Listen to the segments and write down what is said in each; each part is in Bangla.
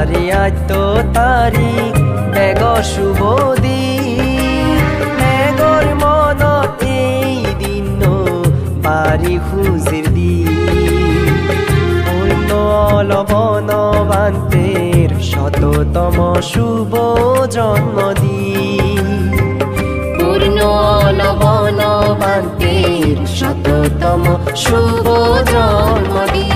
আরে আজ তো তারিখ বেগর শুভ দিন বেগর মন এই দিন বাড়ি খুঁজির দিন পূর্ণ লবণ বান্তের শততম শুভ জন্মদিন পূর্ণ লবণ বান্তের শততম শুভ জন্মদিন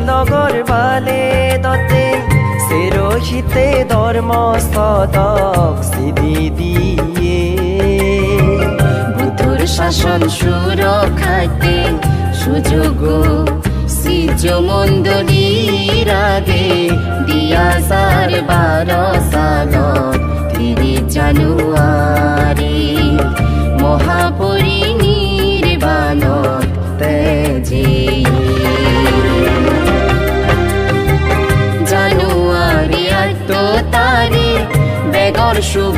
লগর বালে দতে সেরহিতে ধর্ম সদক সিধি দিয়ে বুদ্ধর শাসন সুরক্ষাতে সুযোগ সিজ মন্দলীর আগে 2012 সাল 3 জানুয়ারি মহাপরিনির্বাণ তেজে বেগর শুভ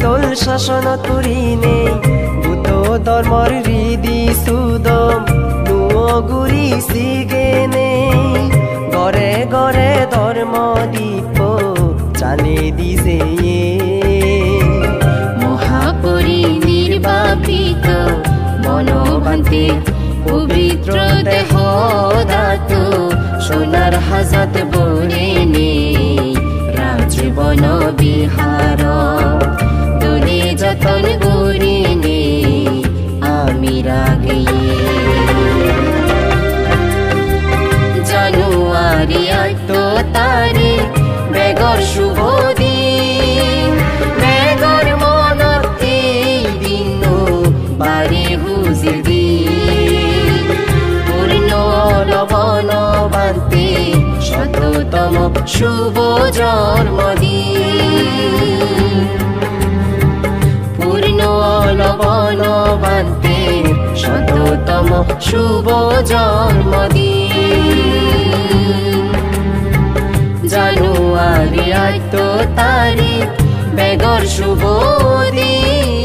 দোল শাসন তুরিনে বুদ্ধ ধর্মর হৃদি সুদম নুগুরি সিগেনে গরে গরে ধর্ম দীপ চালে দিছে মহাপরিনির্বাপিত মনোভান্তে পবিত্র দেহ ধাতু সোনার হাজাত বনে নে রাজবন বিহার যতন গরিনে আমি রাগে জানুয়ারি 8 তারিখ বেগর শুভ দিন বেগর মনত এই দিন বাড়ি হুজির দিন পূর্ণ লবণ বান্তে শততম শুভ জন্মদিন লবণ বান্তে শততম শুভ জন্মদিন জানুয়ারি 8 তারিখ বেগর শুভ দিন।